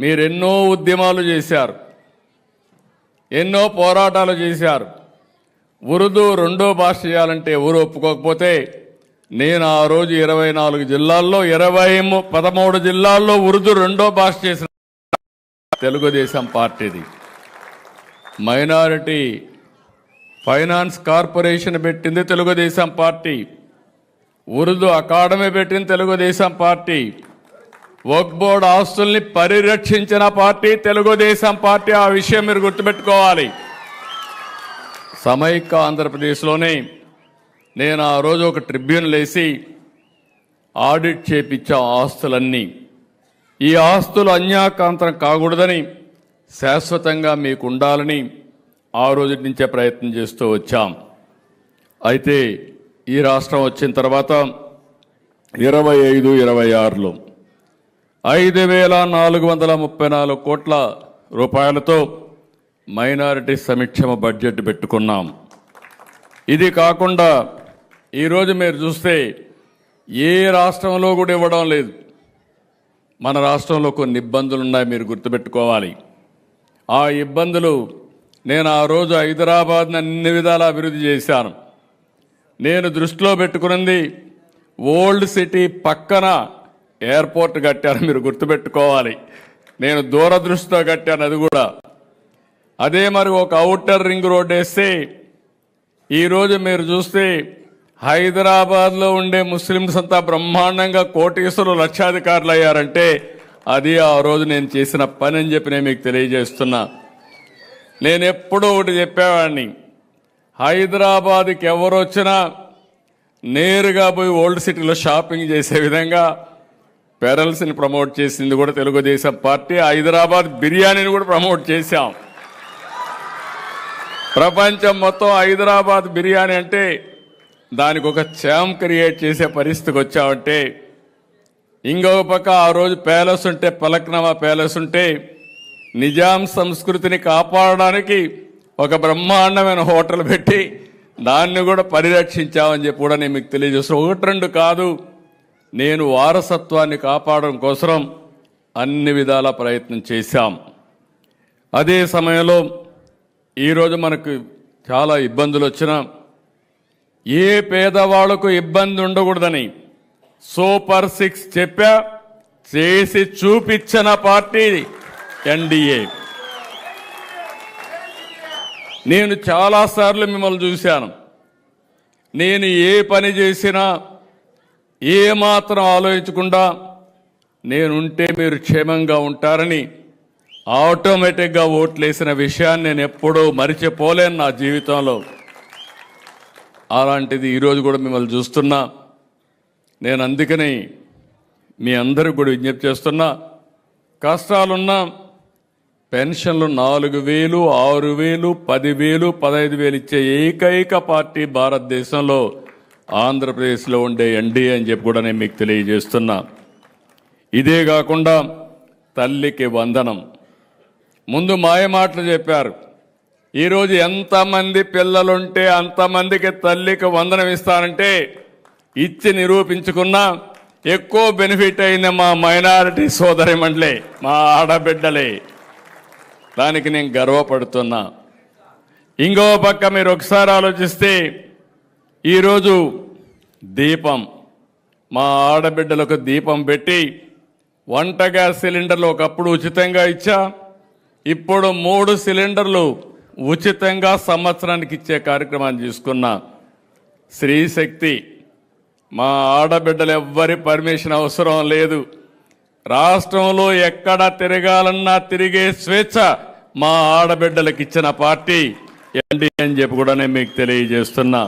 మీరు ఎన్నో ఉద్యమాలు చేశారు, ఎన్నో పోరాటాలు చేశారు. ఉర్దూ రెండో భాష చేయాలంటే ఎవరు ఒప్పుకోకపోతే నేను ఆ రోజు 24 జిల్లాల్లో 13 జిల్లాల్లో ఉర్దూ రెండో భాష చేసిన తెలుగుదేశం పార్టీది. మైనారిటీ ఫైనాన్స్ కార్పొరేషన్ పెట్టింది తెలుగుదేశం పార్టీ. ఉర్దూ అకాడమీ పెట్టింది తెలుగుదేశం పార్టీ. వక్ఫ్ బోర్డు ఆస్తుల్ని పరిరక్షించిన పార్టీ తెలుగుదేశం పార్టీ. ఆ విషయం మీరు గుర్తుపెట్టుకోవాలి. సమైక్య ఆంధ్రప్రదేశ్లోనే నేను ఆ రోజు ఒక ట్రిబ్యునల్ వేసి ఆడిట్ చేపించా ఆస్తులన్నీ. ఈ ఆస్తులు అన్యాక్రాంతం కాకూడదని, శాశ్వతంగా మీకు ఉండాలని ఆ రోజు నుంచే ప్రయత్నం చేస్తూ వచ్చాం. అయితే ఈ రాష్ట్రం వచ్చిన తర్వాత 25-26లో 5,434 కోట్ల రూపాయలతో మైనారిటీ సంక్షేమ బడ్జెట్ పెట్టుకున్నాం. ఇది కాకుండా ఈరోజు మీరు చూస్తే ఏ రాష్ట్రంలో కూడా ఇవ్వడం లేదు. మన రాష్ట్రంలో కొన్ని ఇబ్బందులు ఉన్నాయి, మీరు గుర్తుపెట్టుకోవాలి. ఆ ఇబ్బందులు నేను ఆ రోజు హైదరాబాద్ని అన్ని విధాలా అభివృద్ధి చేశాను. నేను దృష్టిలో పెట్టుకున్నది ఓల్డ్ సిటీ పక్కన ఎయిర్పోర్ట్ కట్టాను, మీరు గుర్తుపెట్టుకోవాలి. నేను దూరదృష్టితో కట్టాను అది కూడా. అదే మరి ఒక ఔటర్ రింగ్ రోడ్ వేస్తే ఈరోజు మీరు చూస్తే హైదరాబాద్లో ఉండే ముస్లిమ్స్ అంతా బ్రహ్మాండంగా కోటీశ్వరులు లక్షాధికారులు అయ్యారంటే అది ఆ రోజు నేను చేసిన పని అని చెప్పి నేను మీకు తెలియజేస్తున్నా. నేను ఎప్పుడూ ఒకటి చెప్పేవాడిని, హైదరాబాద్కి ఎవరు వచ్చినా నేరుగా పోయి ఓల్డ్ సిటీలో షాపింగ్ చేసే విధంగా పెరల్స్ని ప్రమోట్ చేసింది కూడా తెలుగుదేశం పార్టీ. హైదరాబాద్ బిర్యానీని కూడా ప్రమోట్ చేశాం. ప్రపంచం మొత్తం హైదరాబాద్ బిర్యానీ అంటే దానికి ఒక ఛామ్ క్రియేట్ చేసే పరిస్థితికి వచ్చామంటే, ఇంకొక పక్క ఆ రోజు ప్యాలెస్ ఉంటే, పలక్నమా ప్యాలెస్ ఉంటే నిజాం సంస్కృతిని కాపాడడానికి ఒక బ్రహ్మాండమైన హోటల్ పెట్టి దాన్ని కూడా పరిరక్షించామని చెప్పి కూడా నేను మీకు తెలియజేస్తాను. 1-2 కాదు, నేను వారసత్వాన్ని కాపాడడం కోసం అన్ని విధాల ప్రయత్నం చేశాం. అదే సమయంలో ఈరోజు మనకు చాలా ఇబ్బందులు వచ్చినా ఏ పేదవాళ్లకు ఇబ్బంది ఉండకూడదని సూపర్ 6 చెప్పా, చేసి చూపించిన పార్టీ ఎన్డీఏ. నేను చాలాసార్లు మిమ్మల్ని చూశాను. నేను ఏ పని చేసినా ఏమాత్రం ఆలోచించకుండా నేనుంటే మీరు క్షేమంగా ఉంటారని ఆటోమేటిక్గా ఓట్లేసిన విషయాన్ని నేను ఎప్పుడూ మరిచిపోలేను నా జీవితంలో. అలాంటిది ఈరోజు కూడా మిమ్మల్ని చూస్తున్నా. నేను అందుకని మీ అందరికీ కూడా విజ్ఞప్తి చేస్తున్నా, కష్టాలున్నా పెన్షన్లు 4,000, 6,000, 10,000, 15,000 ఇచ్చే ఏకైక పార్టీ భారతదేశంలో ఆంధ్రప్రదేశ్లో ఉండే ఎన్డీఏ అని చెప్పి కూడా నేను మీకు తెలియజేస్తున్నా. ఇదే కాకుండా తల్లికి వందనం, ముందు మాయమాటలు చెప్పారు. ఈరోజు ఎంతమంది పిల్లలుంటే అంతమందికి తల్లికి వందనం ఇస్తానంటే ఇచ్చి నిరూపించుకున్నా ఎక్కువ బెనిఫిట్ అయింది మా మైనారిటీ సోదరిమణులే, మా ఆడబిడ్డలే. దానికి నేను గర్వపడుతున్నా. ఇంకో పక్క మీరు ఒకసారి ఆలోచిస్తే ఈరోజు దీపం, మా ఆడబిడ్డలకు దీపం పెట్టి వంట గ్యాస్ సిలిండర్లు ఒకప్పుడు ఉచితంగా ఇచ్చా, ఇప్పుడు 3 సిలిండర్లు ఉచితంగా సంవత్సరానికి ఇచ్చే కార్యక్రమాన్ని తీసుకున్నా. స్త్రీశక్తి, మా ఆడబిడ్డలు ఎవ్వరి పర్మిషన్ అవసరం లేదు. రాష్ట్రంలో ఎక్కడ తిరగాలన్నా తిరిగే స్వేచ్ఛ మా ఆడబిడ్డలకు ఇచ్చిన పార్టీ ఎన్డీఏ అని చెప్పి కూడా నేను మీకు తెలియజేస్తున్నా.